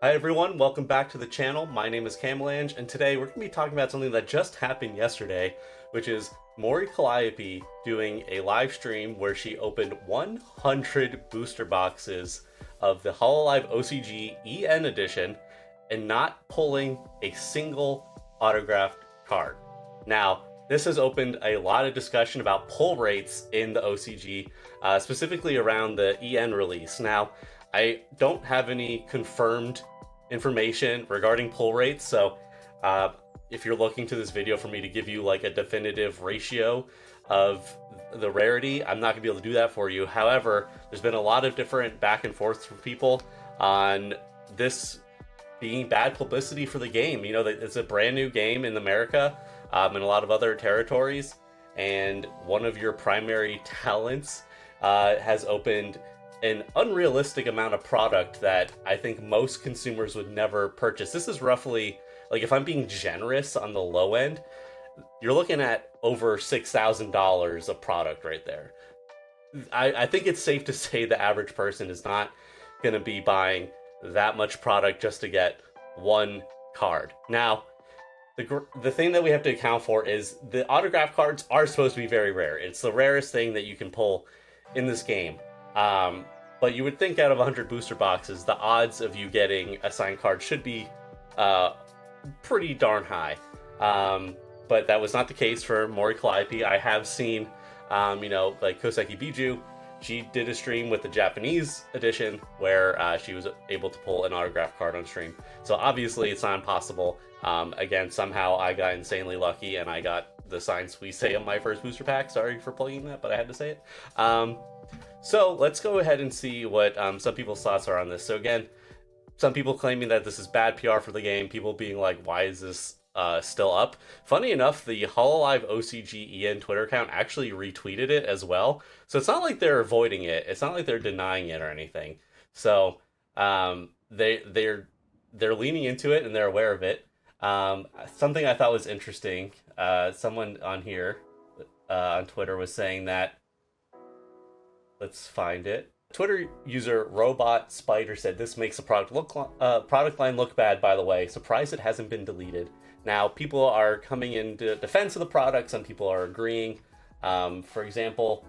Hi everyone, welcome back to the channel. My name is Camelange, and today we're going to be talking about something that just happened yesterday, which is Mori Calliope doing a live stream where she opened 100 booster boxes of the hololive OCG EN edition and not pulling a single autographed card. Now, this has opened a lot of discussion about pull rates in the OCG, specifically around the EN release. Now, I don't have any confirmed information regarding pull rates, so if you're looking to this video for me to give you like a definitive ratio of the rarity, I'm not gonna be able to do that for you. However, there's been a lot of different back and forth from people on this being bad publicity for the game. You know, it's a brand new game in America, in a lot of other territories, and one of your primary talents has opened an unrealistic amount of product that I think most consumers would never purchase. This is roughly, like, if I'm being generous on the low end, you're looking at over $6,000 of product right there. I think it's safe to say the average person is not going to be buying that much product just to get one card. Now, the thing that we have to account for is the autograph cards are supposed to be very rare. It's the rarest thing that you can pull in this game. But you would think out of 100 booster boxes, the odds of you getting a signed card should be pretty darn high. But that was not the case for Mori Calliope. I have seen, like Koseki Biju, she did a stream with the Japanese edition where she was able to pull an autograph card on stream. So obviously it's not impossible. Again, somehow I got insanely lucky and I got the signed Suisei on my first booster pack. Sorry for plugging that, but I had to say it. So let's go ahead and see what some people's thoughts are on this. So again, some people claiming that this is bad PR for the game, people being like, why is this still up? Funny enough, the hololive OCG EN Twitter account actually retweeted it as well. So it's not like they're avoiding it. It's not like they're denying it or anything. So they're leaning into it and they're aware of it. Something I thought was interesting, someone on here on Twitter was saying that, let's find it. Twitter user Robot Spider said, "This makes the product line look bad, by the way. Surprised it hasn't been deleted." Now, people are coming into defense of the product. Some people are agreeing. For example,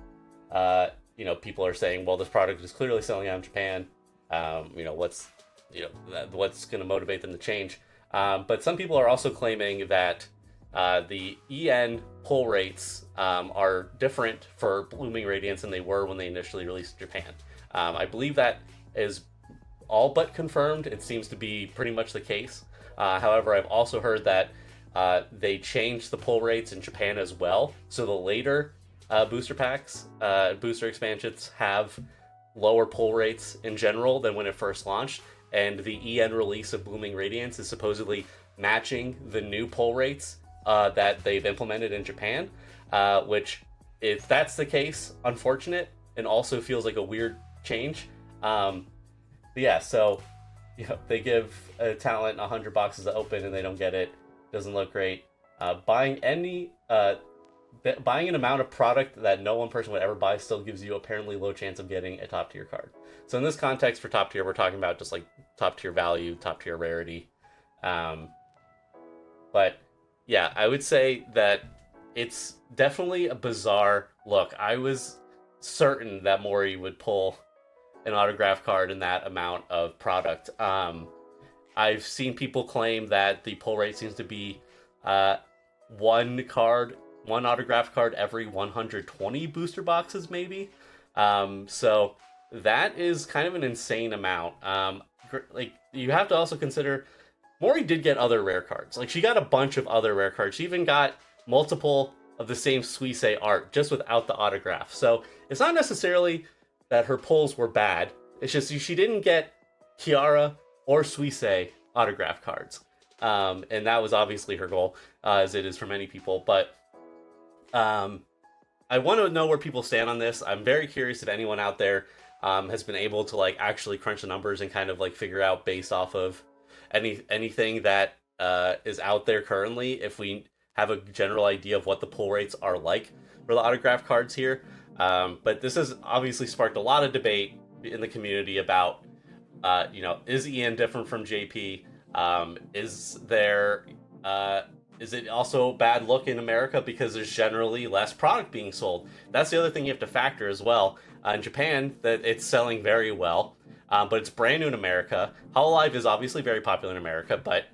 people are saying, well, this product is clearly selling out in Japan. What's going to motivate them to change? But some people are also claiming that the EN pull rates are different for Blooming Radiance than they were when they initially released in Japan. I believe that is all but confirmed. It seems to be pretty much the case. However, I've also heard that they changed the pull rates in Japan as well. So the later booster packs, booster expansions have lower pull rates in general than when it first launched. And the EN release of Blooming Radiance is supposedly matching the new pull rates that they've implemented in Japan, which, if that's the case, unfortunate, and also feels like a weird change. Yeah, so they give a talent 100 boxes to open and they don't get it. Doesn't look great. Buying an amount of product that no one person would ever buy still gives you apparently low chance of getting a top tier card. So in this context, for top tier, we're talking about just like top tier value, top tier rarity. But yeah, I would say that it's definitely a bizarre look. I was certain that Mori would pull an autograph card in that amount of product. I've seen people claim that the pull rate seems to be one autograph card every 120 booster boxes, maybe. So that is kind of an insane amount. Like, you have to also consider Mori did get other rare cards. Like, she got a bunch of other rare cards. She even got multiple of the same Suisei art, just without the autograph. So it's not necessarily that her pulls were bad. It's just she didn't get Kiara or Suisei autograph cards. And that was obviously her goal, as it is for many people. But I want to know where people stand on this. I'm very curious if anyone out there has been able to like actually crunch the numbers and kind of like figure out, based off of anything that is out there currently, if we have a general idea of what the pull rates are like for the autograph cards here. But this has obviously sparked a lot of debate in the community about is EN different from JP? Is there is it also bad look in America because there's generally less product being sold? That's the other thing you have to factor as well. In Japan, that it's selling very well, but it's brand new in America. Hololive is obviously very popular in America, but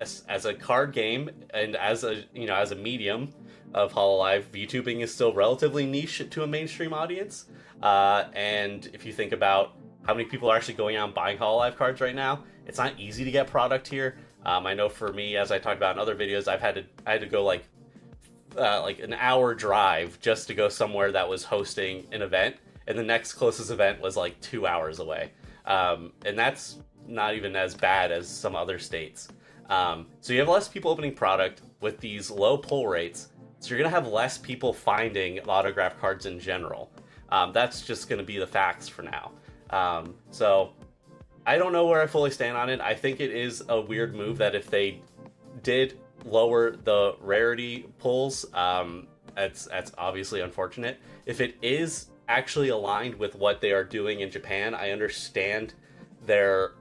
as a card game and as a medium of Hololive, VTubing is still relatively niche to a mainstream audience. And if you think about how many people are actually going out and buying Hololive cards right now, it's not easy to get product here. I know for me, as I talked about in other videos, I had to go like an hour drive just to go somewhere that was hosting an event, and the next closest event was like 2 hours away, and that's not even as bad as some other states. So you have less people opening product with these low pull rates, so you're gonna have less people finding autograph cards in general. That's just gonna be the facts for now. So I don't know where I fully stand on it. I think it is a weird move that if they did lower the rarity pulls, that's obviously unfortunate. If it is actually aligned with what they are doing in Japan, I understand their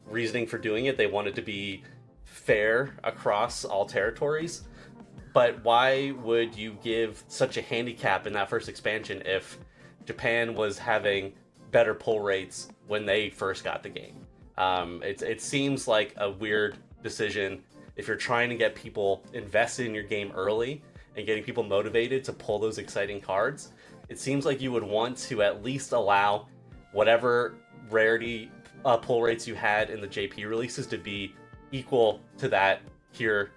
reasoning for doing it. They want it to be fair across all territories. But why would you give such a handicap in that first expansion if Japan was having better pull rates when they first got the game? It seems like a weird decision if you're trying to get people invested in your game early and getting people motivated to pull those exciting cards. It seems like you would want to at least allow whatever rarity pull rates you had in the JP releases to be equal to that here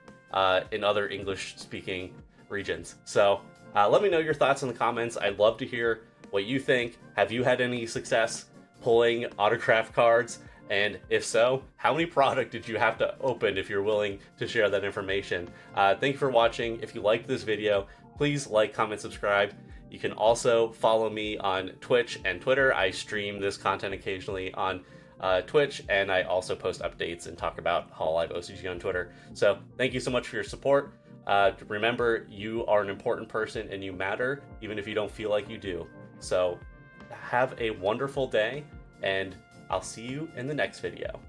in other English-speaking regions. So let me know your thoughts in the comments. I'd love to hear what you think. Have you had any success pulling autograph cards? And if so, how many product did you have to open if you're willing to share that information? Thank you for watching. If you liked this video, please like, comment, subscribe. You can also follow me on Twitch and Twitter. I stream this content occasionally on Twitch, and I also post updates and talk about Hololive OCG on Twitter. So thank you so much for your support. Remember, you are an important person and you matter, even if you don't feel like you do. So have a wonderful day, and I'll see you in the next video.